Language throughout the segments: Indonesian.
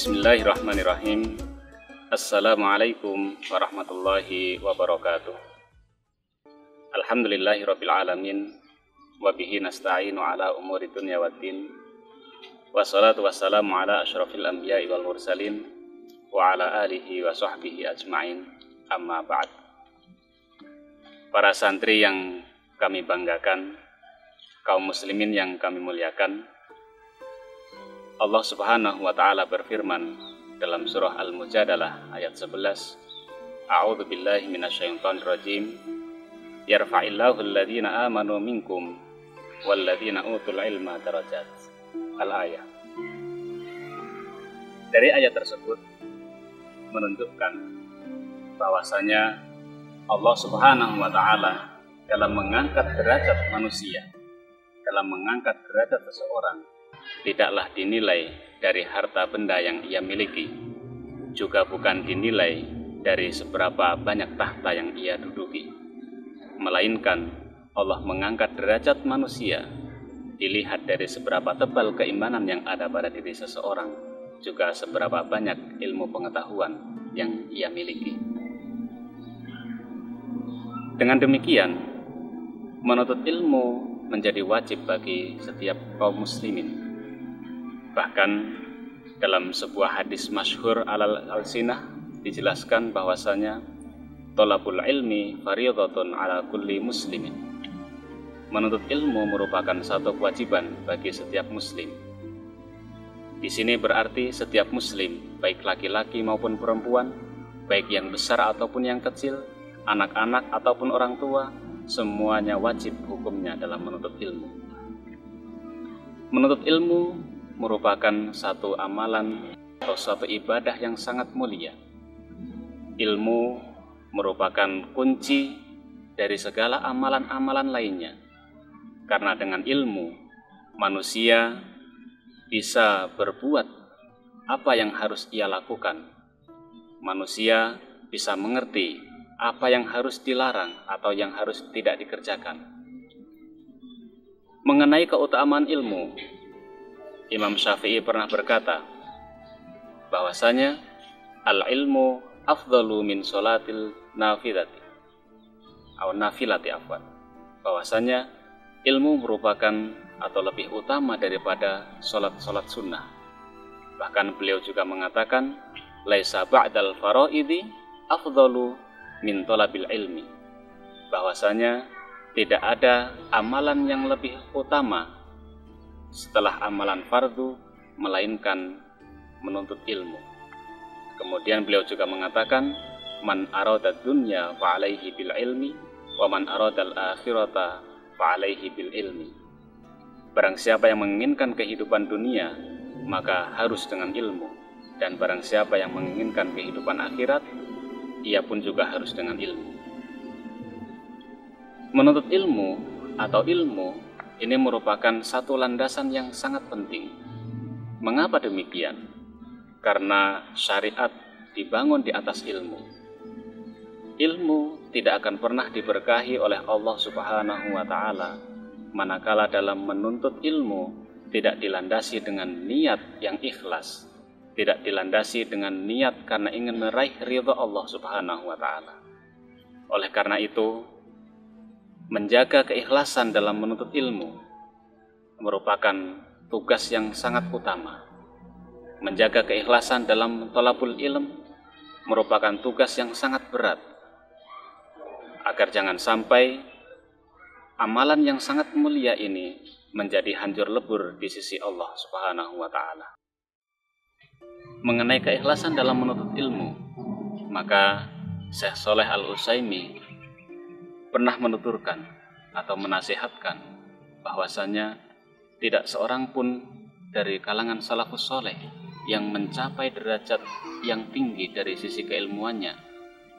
Bismillahirrahmanirrahim. Assalamualaikum warahmatullahi wabarakatuh. Alhamdulillahirabbil alamin wa bihi nasta'inu ala umuri dunya waddin. Wassalatu wassalamu ala asyrafil anbiya'i wal mursalin wa ala alihi wa sahbihi ajma'in. Amma ba'd. Para santri yang kami banggakan, kaum muslimin yang kami muliakan, Allah Subhanahu wa taala berfirman dalam surah Al-Mujadalah ayat 11, A'udzu billahi minasyaitonir rajim. Yarfa'illahu alladhina amanu minkum walladhina utul ilma darajat. Al-ayah. Dari ayat tersebut menunjukkan bahwasanya Allah Subhanahu wa taala dalam mengangkat derajat manusia, dalam mengangkat derajat seseorang, tidaklah dinilai dari harta benda yang ia miliki, juga bukan dinilai dari seberapa banyak tahta yang ia duduki, melainkan Allah mengangkat derajat manusia dilihat dari seberapa tebal keimanan yang ada pada diri seseorang, juga seberapa banyak ilmu pengetahuan yang ia miliki. Dengan demikian, menuntut ilmu menjadi wajib bagi setiap kaum muslimin. Bahkan dalam sebuah hadis masyhur al-sinah dijelaskan bahwasanya thalabul ilmi fardhatun ala kulli muslimin. Menuntut ilmu merupakan satu kewajiban bagi setiap muslim. Di sini berarti setiap muslim, baik laki-laki maupun perempuan, baik yang besar ataupun yang kecil, anak-anak ataupun orang tua, semuanya wajib hukumnya dalam menuntut ilmu. Menuntut ilmu merupakan satu amalan atau suatu ibadah yang sangat mulia. Ilmu merupakan kunci dari segala amalan-amalan lainnya. Karena dengan ilmu, manusia bisa berbuat apa yang harus ia lakukan. Manusia bisa mengerti apa yang harus dilarang atau yang harus tidak dikerjakan. Mengenai keutamaan ilmu, Imam Syafi'i pernah berkata bahwasanya al-ilmu afdalu min sholatil nafilati atau nafilati afwan. Bahwasanya ilmu merupakan atau lebih utama daripada sholat sunnah. Bahkan beliau juga mengatakan laisa ba'dal faraidi afdalu min talabil ilmi. Bahwasanya tidak ada amalan yang lebih utama setelah amalan fardu melainkan menuntut ilmu. Kemudian beliau juga mengatakan man arada dunya fa alaihi bil ilmi wa man arada al akhirata fa alaihi bil ilmi. Barang siapa yang menginginkan kehidupan dunia maka harus dengan ilmu, dan barang siapa yang menginginkan kehidupan akhirat ia pun juga harus dengan ilmu. Menuntut ilmu atau ilmu ini merupakan satu landasan yang sangat penting. Mengapa demikian? Karena syariat dibangun di atas ilmu. Ilmu tidak akan pernah diberkahi oleh Allah Subhanahu wa taala manakala dalam menuntut ilmu tidak dilandasi dengan niat yang ikhlas, tidak dilandasi dengan niat karena ingin meraih ridha Allah Subhanahu wa taala. Oleh karena itu, menjaga keikhlasan dalam menuntut ilmu merupakan tugas yang sangat utama. Menjaga keikhlasan dalam thalabul ilm merupakan tugas yang sangat berat, agar jangan sampai amalan yang sangat mulia ini menjadi hancur lebur di sisi Allah Subhanahu wa taala. Mengenai keikhlasan dalam menuntut ilmu, maka Syekh Shalih Al-Utsaimin pernah menuturkan atau menasihatkan bahwasanya tidak seorang pun dari kalangan salafus soleh yang mencapai derajat yang tinggi dari sisi keilmuannya,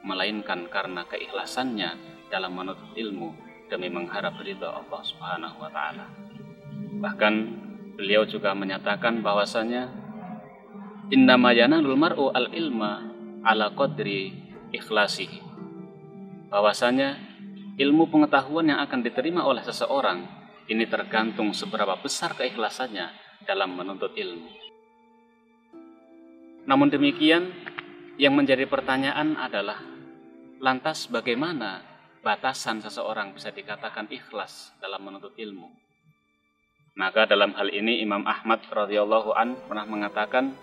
melainkan karena keikhlasannya dalam menuntut ilmu demi mengharap ridha Allah Subhanahu wa taala. Bahkan beliau juga menyatakan bahwasanya innama yanalul mar'u al-ilma ala qadri ikhlasihi. Bahwasanya ilmu pengetahuan yang akan diterima oleh seseorang ini tergantung seberapa besar keikhlasannya dalam menuntut ilmu. Namun demikian, yang menjadi pertanyaan adalah, lantas bagaimana batasan seseorang bisa dikatakan ikhlas dalam menuntut ilmu? Maka dalam hal ini Imam Ahmad radhiyallahu an pernah mengatakan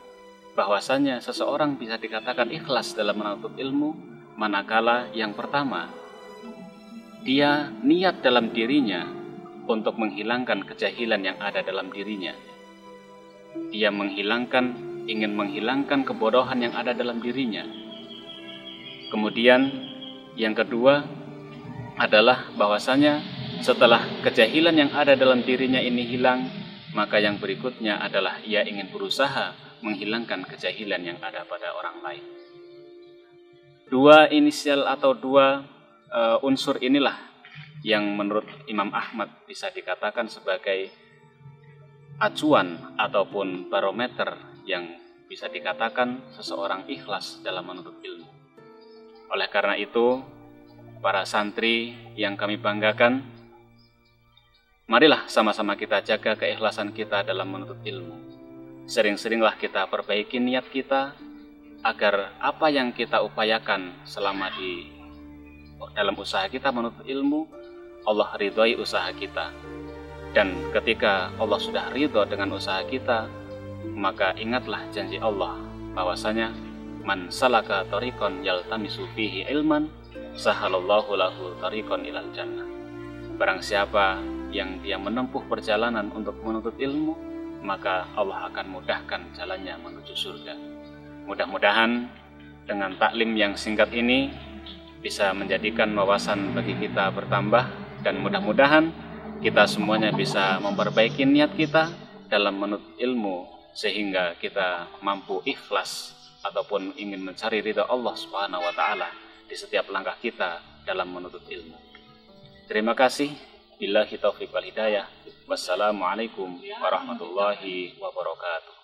bahwasanya seseorang bisa dikatakan ikhlas dalam menuntut ilmu manakala yang pertama, dia niat dalam dirinya untuk menghilangkan kejahilan yang ada dalam dirinya. Dia ingin menghilangkan kebodohan yang ada dalam dirinya. Kemudian yang kedua adalah bahwasanya setelah kejahilan yang ada dalam dirinya ini hilang, maka yang berikutnya adalah ia ingin berusaha menghilangkan kejahilan yang ada pada orang lain. Dua inisial atau dua unsur inilah yang menurut Imam Ahmad bisa dikatakan sebagai acuan ataupun barometer yang bisa dikatakan seseorang ikhlas dalam menuntut ilmu. Oleh karena itu, para santri yang kami banggakan, marilah sama-sama kita jaga keikhlasan kita dalam menuntut ilmu. Sering-seringlah kita perbaiki niat kita agar apa yang kita upayakan selama dalam usaha kita menuntut ilmu, Allah ridhoi usaha kita. Dan ketika Allah sudah ridho dengan usaha kita, maka ingatlah janji Allah bahwasanya man salaka tariqan yaltamisu fihi ilman sahalallahu lahu tariqan ilal jannah. Barang siapa yang dia menempuh perjalanan untuk menuntut ilmu, maka Allah akan mudahkan jalannya menuju surga. Mudah-mudahan dengan taklim yang singkat ini bisa menjadikan wawasan bagi kita bertambah, dan mudah-mudahan kita semuanya bisa memperbaiki niat kita dalam menuntut ilmu sehingga kita mampu ikhlas ataupun ingin mencari ridha Allah Subhanahu wa taala di setiap langkah kita dalam menuntut ilmu. Terima kasih. Billahi taufiq wal hidayah. Wassalamualaikum warahmatullahi wabarakatuh.